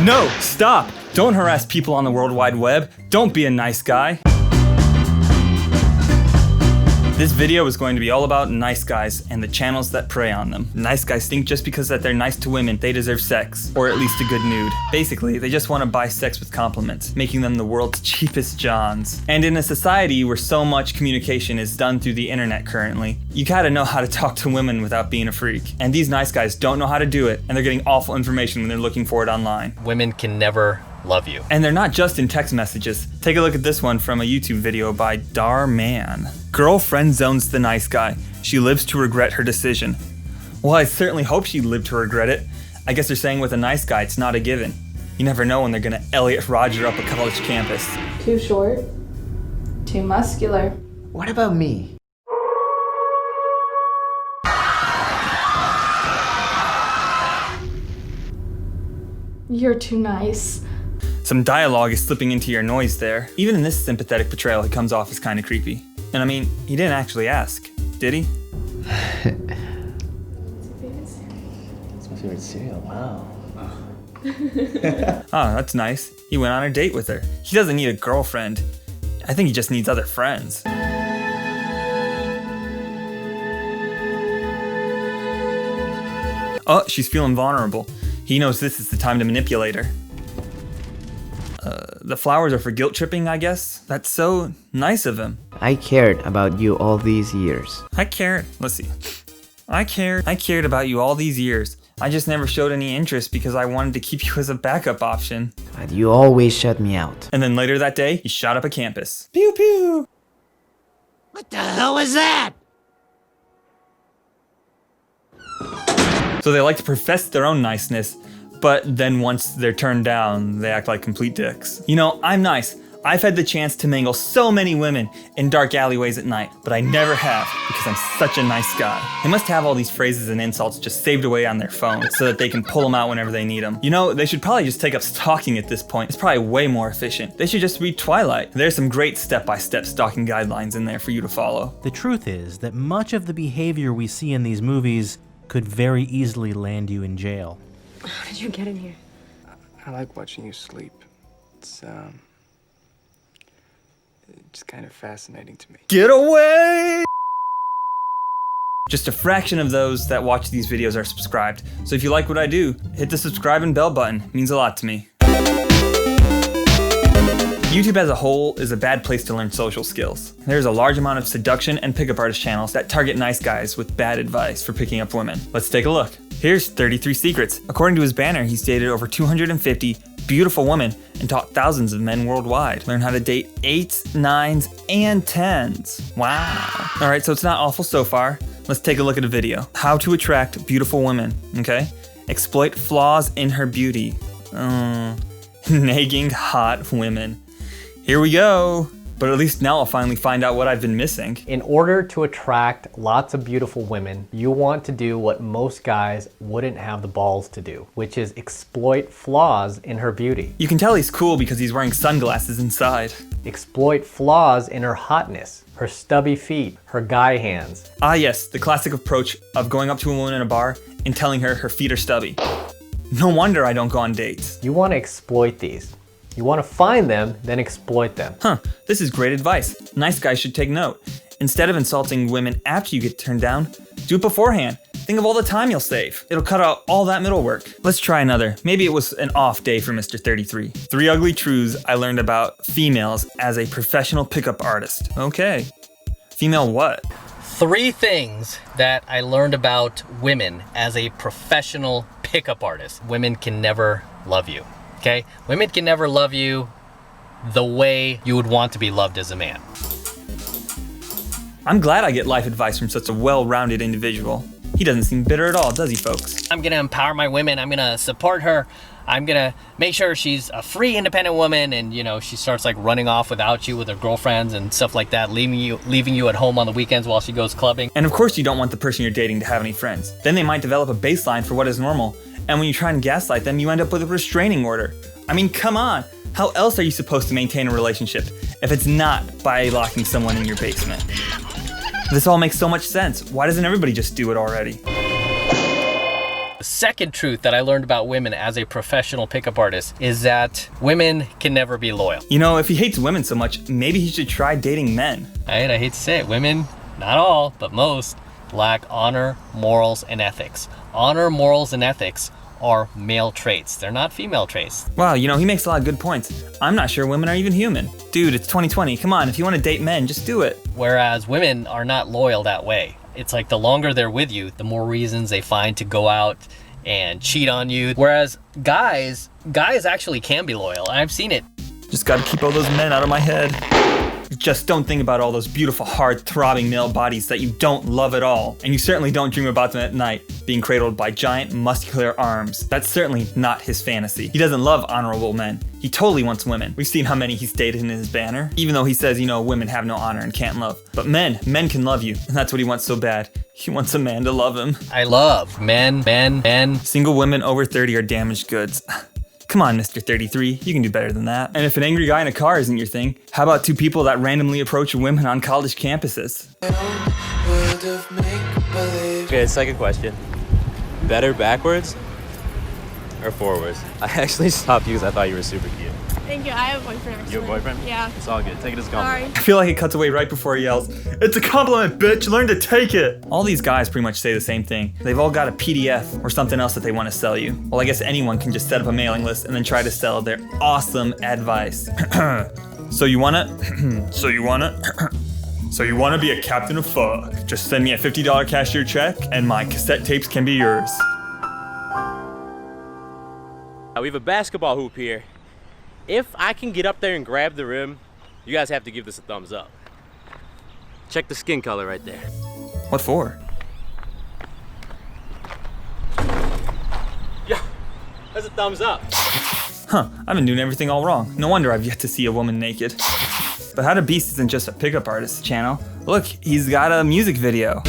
No, stop! Don't harass people on the World Wide Web. Don't be a nice guy. This video is going to be all about nice guys and the channels that prey on them. Nice guys think just because that they're nice to women, they deserve sex, or at least a good nude. Basically, they just want to buy sex with compliments, making them the world's cheapest johns. And in a society where so much communication is done through the internet currently, you gotta know how to talk to women without being a freak. And these nice guys don't know how to do it, and they're getting awful information when they're looking for it online. Women can never love you. And they're not just in text messages. Take a look at this one from a YouTube video by Dhar, Mann. Girl friend zones the nice guy. She lives to regret her decision. Well, I certainly hope she lived to regret it. I guess they're saying with a nice guy, it's not a given. You never know when they're gonna Elliot Roger up a college campus. Too short, too muscular. What about me? You're too nice. Some dialogue is slipping into your noise there. Even in this sympathetic portrayal, it comes off as kind of creepy. And I mean, he didn't actually ask, did he? It's my favorite cereal, wow. Oh, that's nice. He went on a date with her. He doesn't need a girlfriend. I think he just needs other friends. Oh, she's feeling vulnerable. He knows this is the time to manipulate her. The flowers are for guilt tripping, I guess? That's so nice of him. I cared about you all these years. I cared about you all these years. I just never showed any interest because I wanted to keep you as a backup option. But you always shut me out. And then later that day, he shot up a campus. Pew pew! What the hell was that? So they like to profess their own niceness, but then once they're turned down, they act like complete dicks. You know, I'm nice. I've had the chance to mangle so many women in dark alleyways at night, but I never have because I'm such a nice guy. They must have all these phrases and insults just saved away on their phone so that they can pull them out whenever they need them. You know, they should probably just take up stalking at this point. It's probably way more efficient. They should just read Twilight. There's some great step-by-step stalking guidelines in there for you to follow. The truth is that much of the behavior we see in these movies could very easily land you in jail. How did you get in here? I like watching you sleep. It's kind of fascinating to me. Get away! Just a fraction of those that watch these videos are subscribed. So if you like what I do, hit the subscribe and bell button. It means a lot to me. YouTube as a whole is a bad place to learn social skills. There's a large amount of seduction and pickup artist channels that target nice guys with bad advice for picking up women. Let's take a look. Here's 33 Secrets. According to his banner, he's dated over 250 beautiful women and taught thousands of men worldwide. Learn how to date 8s, 9s, and 10s. Wow. All right, so it's not awful so far. Let's take a look at a video. How to attract beautiful women, okay? Exploit flaws in her beauty. Nagging hot women. Here we go. But at least now I'll finally find out what I've been missing. In order to attract lots of beautiful women, you want to do what most guys wouldn't have the balls to do, which is exploit flaws in her beauty. You can tell he's cool because he's wearing sunglasses inside. Exploit flaws in her hotness, her stubby feet, her guy hands. Ah yes, the classic approach of going up to a woman in a bar and telling her her feet are stubby. No wonder I don't go on dates. You want to exploit these. You want to find them, then exploit them. Huh, this is great advice. Nice guys should take note. Instead of insulting women after you get turned down, do it beforehand. Think of all the time you'll save. It'll cut out all that middle work. Let's try another. Maybe it was an off day for Mr. 33. 3 ugly truths I learned about females as a professional pickup artist. Okay. Female what? 3 things that I learned about women as a professional pickup artist. Women can never love you. Okay? Women can never love you the way you would want to be loved as a man. I'm glad I get life advice from such a well-rounded individual. He doesn't seem bitter at all, does he, folks? I'm gonna empower my women. I'm gonna support her. I'm gonna make sure she's a free, independent woman, and you know, she starts like running off without you with her girlfriends and stuff like that, leaving you at home on the weekends while she goes clubbing. And of course you don't want the person you're dating to have any friends. Then they might develop a baseline for what is normal. And when you try and gaslight them, you end up with a restraining order. I mean, come on. How else are you supposed to maintain a relationship if it's not by locking someone in your basement? This all makes so much sense. Why doesn't everybody just do it already? The second truth that I learned about women as a professional pickup artist is that women can never be loyal. You know, if he hates women so much, maybe he should try dating men. Right? I hate to say it, women, not all, but most, lack honor, morals, and ethics. Honor, morals, and ethics are male traits. They're not female traits. Wow, you know, he makes a lot of good points. I'm not sure women are even human. Dude, it's 2020. Come on, if you want to date men, just do it. Whereas women are not loyal that way. It's like the longer they're with you, the more reasons they find to go out and cheat on you. Whereas guys actually can be loyal. I've seen it. Just gotta keep all those men out of my head. Just don't think about all those beautiful, hard, throbbing male bodies that you don't love at all. And you certainly don't dream about them at night, being cradled by giant, muscular arms. That's certainly not his fantasy. He doesn't love honorable men. He totally wants women. We've seen how many he's dated in his banner. Even though he says, you know, women have no honor and can't love. But men can love you. And that's what he wants so bad. He wants a man to love him. I love men. Single women over 30 are damaged goods. Come on, Mr. 33, you can do better than that. And if an angry guy in a car isn't your thing, how about two people that randomly approach women on college campuses? Okay, second question. Better backwards or forwards? I actually stopped you because I thought you were super cute. Thank you. I have a boyfriend. Actually. You have a boyfriend? Yeah. It's all good. Take it as a compliment. I feel like it cuts away right before he yells, "It's a compliment, bitch, learn to take it!" All these guys pretty much say the same thing. They've all got a PDF or something else that they want to sell you. Well, I guess anyone can just set up a mailing list and then try to sell their awesome advice. So you wanna be a captain of fuck? Just send me a $50 cashier check and my cassette tapes can be yours. We have a basketball hoop here. If I can get up there and grab the rim, you guys have to give this a thumbs up. Check the skin color right there. What for? Yeah, that's a thumbs up. Huh, I've been doing everything all wrong. No wonder I've yet to see a woman naked. But How to Beast isn't just a pickup artist channel. Look, he's got a music video.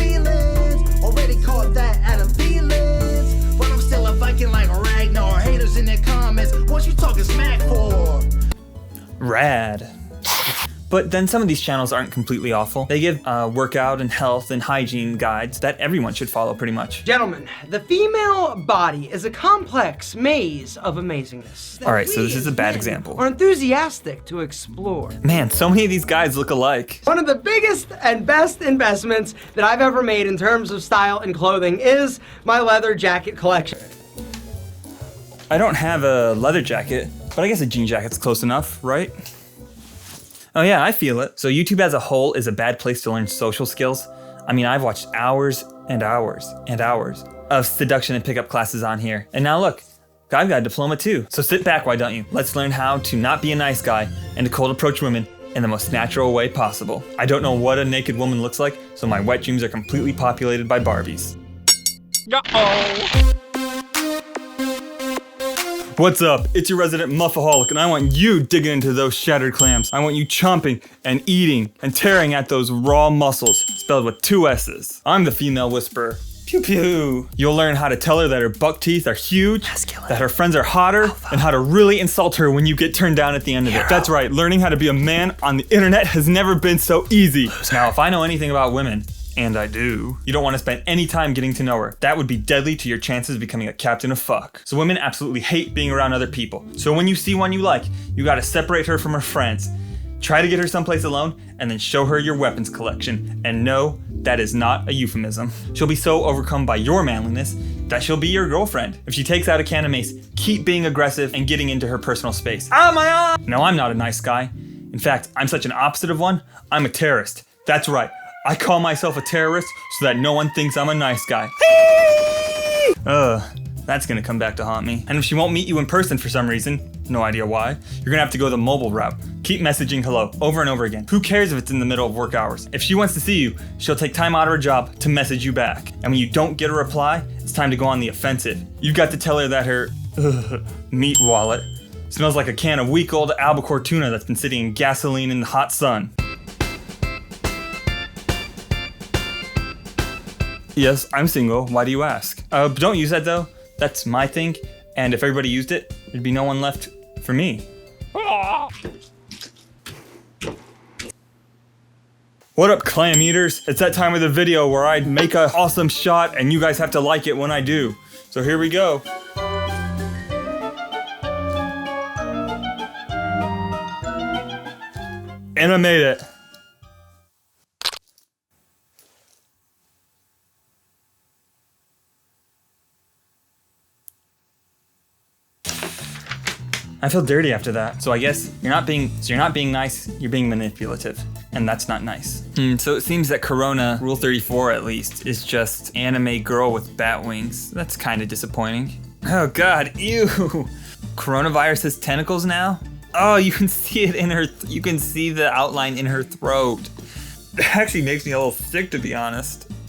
Already called that Adam feelings, but I'm still a Viking like Ragnar. Haters in their comments, what you talking smack for? Rad. But then some of these channels aren't completely awful. They give workout and health and hygiene guides that everyone should follow pretty much. Gentlemen, the female body is a complex maze of amazingness. All right, so this is a bad example. We're enthusiastic to explore. Man, so many of these guys look alike. One of the biggest and best investments that I've ever made in terms of style and clothing is my leather jacket collection. I don't have a leather jacket, but I guess a jean jacket's close enough, right? Oh yeah, I feel it. So YouTube as a whole is a bad place to learn social skills. I mean, I've watched hours and hours and hours of seduction and pickup classes on here. And now look, I've got a diploma too. So sit back, why don't you? Let's learn how to not be a nice guy and to cold approach women in the most natural way possible. I don't know what a naked woman looks like, so my wet dreams are completely populated by Barbies. Uh-oh. What's up? It's your resident muffaholic, and I want you digging into those shattered clams. I want you chomping and eating and tearing at those raw muscles, spelled with 2 S's. I'm the female whisperer. Pew pew. You'll learn how to tell her that her buck teeth are huge, that her friends are hotter, and how to really insult her when you get turned down at the end of it. That's right, learning how to be a man on the internet has never been so easy. Now, if I know anything about women, and I do, you don't want to spend any time getting to know her. That would be deadly to your chances of becoming a captain of fuck. So women absolutely hate being around other people. So when you see one you like, you gotta separate her from her friends. Try to get her someplace alone, and then show her your weapons collection. And no, that is not a euphemism. She'll be so overcome by your manliness that she'll be your girlfriend. If she takes out a can of mace, keep being aggressive and getting into her personal space. Ah, my eye! No, I'm not a nice guy. In fact, I'm such an opposite of one, I'm a terrorist. That's right. I call myself a terrorist so that no one thinks I'm a nice guy. That's gonna come back to haunt me. And if she won't meet you in person for some reason, no idea why, you're gonna have to go the mobile route. Keep messaging hello over and over again. Who cares if it's in the middle of work hours? If she wants to see you, she'll take time out of her job to message you back. And when you don't get a reply, it's time to go on the offensive. You've got to tell her that her meat wallet smells like a can of week-old albacore tuna that's been sitting in gasoline in the hot sun. Yes, I'm single. Why do you ask? Don't use that though. That's my thing. And if everybody used it, there'd be no one left for me. What up, clam eaters? It's that time of the video where I make an awesome shot and you guys have to like it when I do. So here we go. And I made it. I feel dirty after that. So I guess you're not being nice, you're being manipulative. And that's not nice. So it seems that Corona, Rule 34 at least, is just anime girl with bat wings. That's kind of disappointing. Oh God, ew. Coronavirus has tentacles now? Oh, you can see it in her, you can see the outline in her throat. It actually makes me a little sick, to be honest.